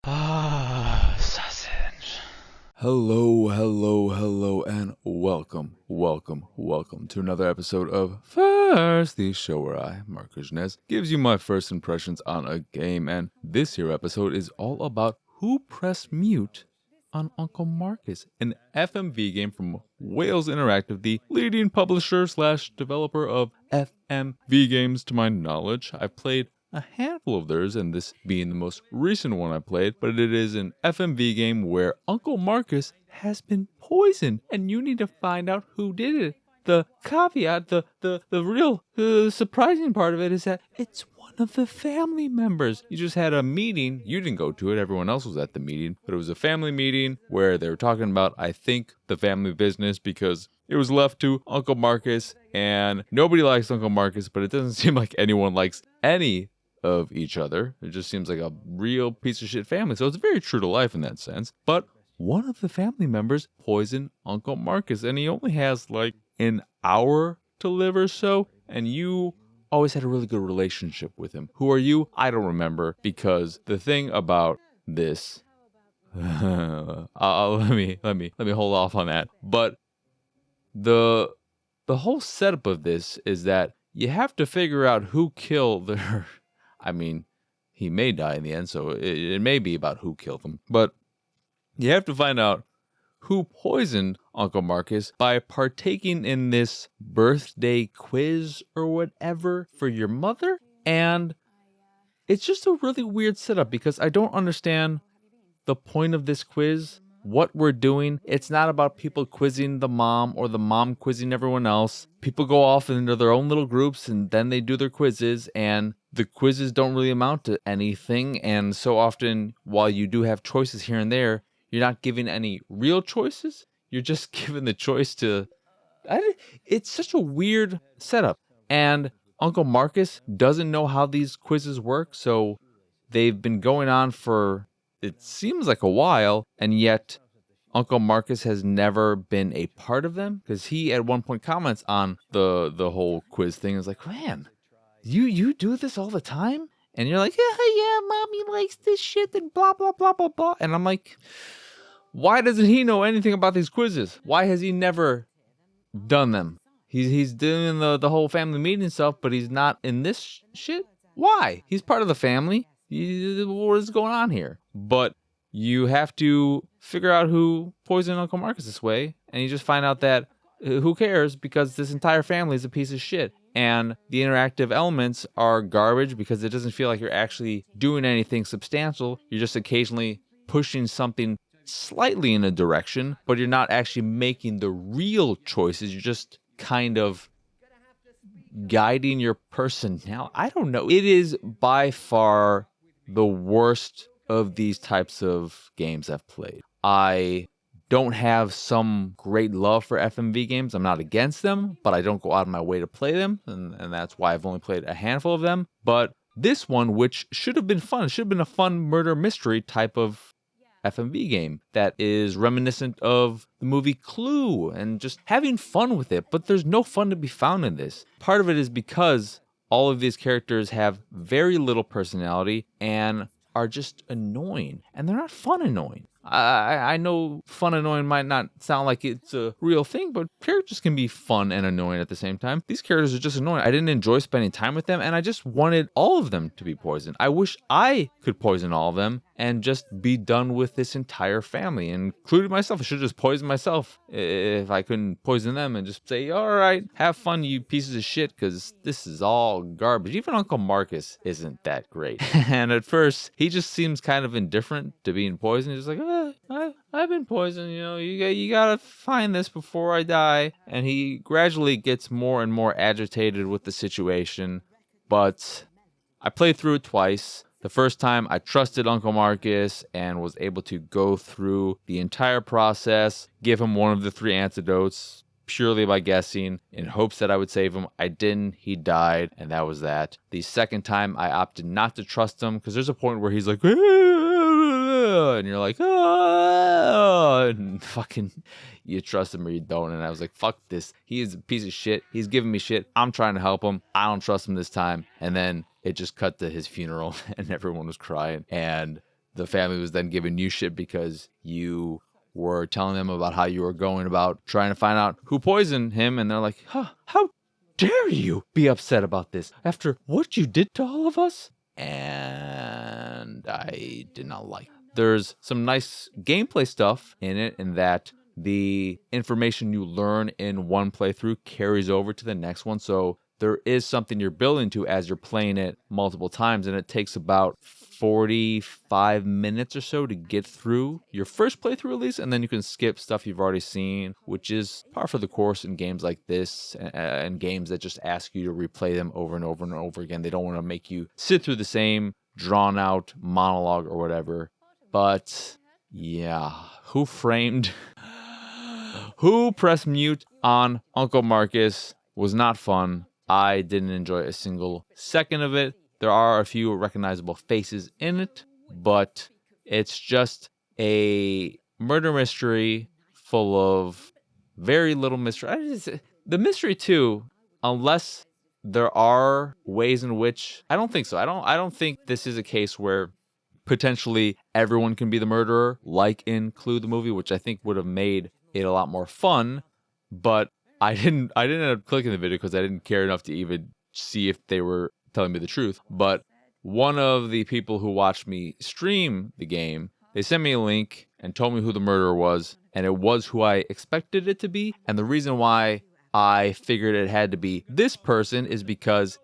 Sausage. Hello, and welcome to another episode of First, the show where I, Marcus Nez, gives you my first impressions on a game, and this here episode is all about who pressed mute on Uncle Marcus, an FMV game from Wales Interactive, the leading publisher / developer of FMV games to my knowledge. I've played a handful of theirs, and this being the most recent one I played, but it is an FMV game where Uncle Marcus has been poisoned, and you need to find out who did it. The caveat, the real surprising part of it is that it's one of the family members. You just had a meeting. You didn't go to it. Everyone else was at the meeting, but it was a family meeting where they were talking about, I think, the family business because it was left to Uncle Marcus, and nobody likes Uncle Marcus, but it doesn't seem like anyone likes any of each other. It just seems like a real piece of shit family. So it's very true to life in that sense. But one of the family members poisoned Uncle Marcus, and he only has like an hour to live or so. And you always had a really good relationship with him. Who are you? I don't remember, because the thing about this, let me hold off on that. But the whole setup of this is that you have to figure out who killed their. I mean, he may die in the end, so it may be about who killed him. But you have to find out who poisoned Uncle Marcus by partaking in this birthday quiz or whatever for your mother. And it's just a really weird setup because I don't understand the point of this quiz. What we're doing, it's not about people quizzing the mom or the mom quizzing everyone else. People go off into their own little groups and then they do their quizzes, and the quizzes don't really amount to anything. And so often, while you do have choices here and there, you're not giving any real choices. You're just given the choice to... It's such a weird setup. And Uncle Marcus doesn't know how these quizzes work, so they've been going on for... it seems like a while, and yet Uncle Marcus has never been a part of them, because he at one point comments on the whole quiz thing. Is like, man, you do this all the time? And you're like, yeah, mommy likes this shit and blah, blah, blah, blah, blah. And I'm like, why doesn't he know anything about these quizzes? Why has he never done them? He's doing the whole family meeting stuff, but he's not in this shit? Why? He's part of the family. What is going on here? But you have to figure out who poisoned Uncle Marcus this way, and you just find out that who cares, because this entire family is a piece of shit. And the interactive elements are garbage because it doesn't feel like you're actually doing anything substantial. You're just occasionally pushing something slightly in a direction, but you're not actually making the real choices. You're just kind of guiding your personality. I don't know. It is by far the worst of these types of games I've played. I don't have some great love for FMV games. I'm not against them, but I don't go out of my way to play them, and that's why I've only played a handful of them. But this one, which should have been fun, should have been a fun murder mystery type of FMV game that is reminiscent of the movie Clue and just having fun with it, but there's no fun to be found in this. Part of it is because all of these characters have very little personality and are just annoying, and they're not fun annoying. I know fun annoying might not sound like it's a real thing, but characters can be fun and annoying at the same time. These characters are just annoying. I didn't enjoy spending time with them, and I just wanted all of them to be poisoned. I wish I could poison all of them and just be done with this entire family, including myself. I should have just poisoned myself if I couldn't poison them and just say, all right, have fun, you pieces of shit, because this is all garbage. Even Uncle Marcus isn't that great. And at first, he just seems kind of indifferent to being poisoned. He's just like, I've been poisoned, you gotta find this before I die. And he gradually gets more and more agitated with the situation. But I played through it twice. The first time I trusted Uncle Marcus and was able to go through the entire process, give him one of the 3 antidotes purely by guessing in hopes that I would save him. I didn't. He died, and that was that. The second time I opted not to trust him because there's a point where he's like, and you're like, oh, and fucking you trust him or you don't. And I was like, fuck this. He is a piece of shit. He's giving me shit. I'm trying to help him. I don't trust him this time. And then it just cut to his funeral and everyone was crying. And the family was then giving you shit because you were telling them about how you were going about trying to find out who poisoned him. And they're like, huh, how dare you be upset about this after what you did to all of us? And I did not like it. There's some nice gameplay stuff in it, in that the information you learn in one playthrough carries over to the next one. So there is something you're building to as you're playing it multiple times, and it takes about 45 minutes or so to get through your first playthrough at least, and then you can skip stuff you've already seen, which is par for the course in games like this, and games that just ask you to replay them over and over and over again. They don't want to make you sit through the same drawn out monologue or whatever. But yeah, who pressed mute on Uncle Marcus was not fun. I didn't enjoy a single second of it. There are a few recognizable faces in it, but it's just a murder mystery full of very little mystery. The mystery too, unless there are ways in which, I don't think so. I don't think this is a case where potentially everyone can be the murderer, like in Clue the movie, which I think would have made it a lot more fun. But I didn't end up clicking the video because I didn't care enough to even see if they were telling me the truth. But one of the people who watched me stream the game, they sent me a link and told me who the murderer was, and it was who I expected it to be. And the reason why I figured it had to be this person is because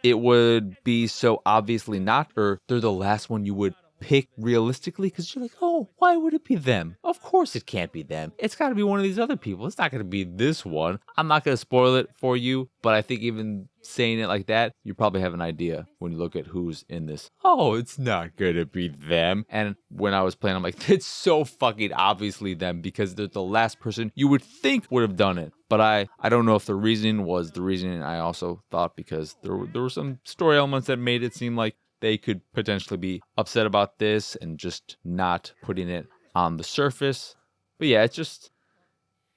it would be so obviously not, or they're the last one you would pick realistically, because you're like, oh, why would it be them? Of course it can't be them. It's got to be one of these other people. It's not going to be this one. I'm not going to spoil it for you, but I think even saying it like that, you probably have an idea when you look at who's in this. Oh, it's not going to be them. And when I was playing, I'm like, it's so fucking obviously them, because they're the last person you would think would have done it. But I don't know if the reasoning was the reasoning I also thought, because there were some story elements that made it seem like they could potentially be upset about this and just not putting it on the surface. But yeah,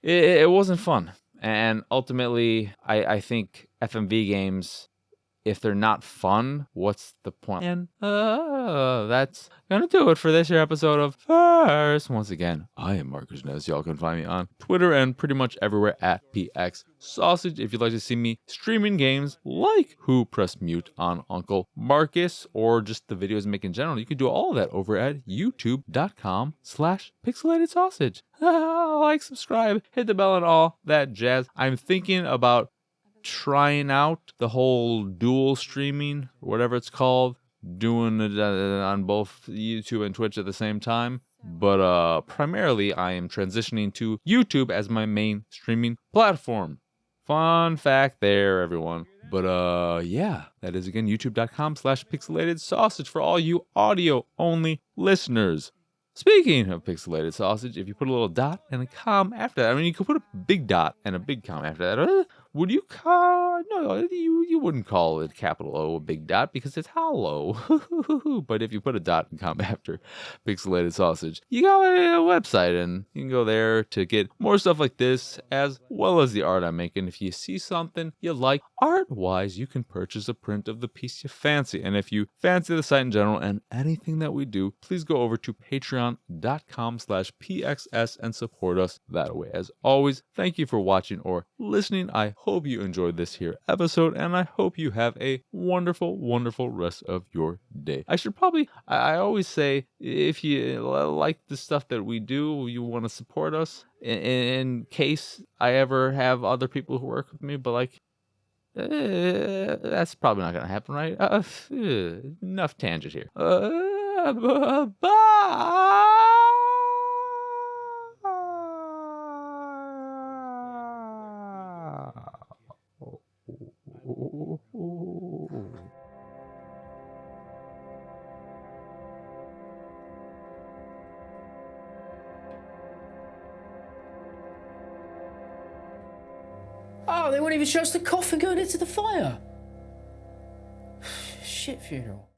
it wasn't fun. And ultimately, I think FMV games, if they're not fun, what's the point? And that's gonna do it for this year episode of First. Once again, I am Marcus Nez. Y'all can find me on Twitter and pretty much everywhere at PX Sausage. If you'd like to see me streaming games like Who Pressed Mute on Uncle Marcus, or just the videos I make in general, you can do all of that over at youtube.com/pixelated sausage. Like, subscribe, hit the bell, and all that jazz. I'm thinking about trying out the whole dual streaming, or whatever it's called, doing it on both YouTube and Twitch at the same time. But primarily I am transitioning to YouTube as my main streaming platform. Fun fact there, everyone. But yeah, that is again youtube.com/pixelated sausage for all you audio only listeners. Speaking of pixelated sausage, if you put a little dot and a com after that, I mean, you could put a big dot and a big com after that. Would you call? No, you wouldn't call it capital O a big dot because it's hollow. But if you put a dot and com after pixelated sausage, you got a website, and you can go there to get more stuff like this, as well as the art I'm making. If you see something you like art-wise, you can purchase a print of the piece you fancy. And if you fancy the site in general and anything that we do, please go over to patreon.com/pxs and support us that way. As always, thank you for watching or listening. I hope you enjoyed this here episode, and I hope you have a wonderful, wonderful rest of your day. I always say, if you like the stuff that we do, you want to support us, in case I ever have other people who work with me, but like, that's probably not going to happen, right? Enough tangent here. Bye! Oh, they won't even show us the coffin going into the fire. Shit funeral.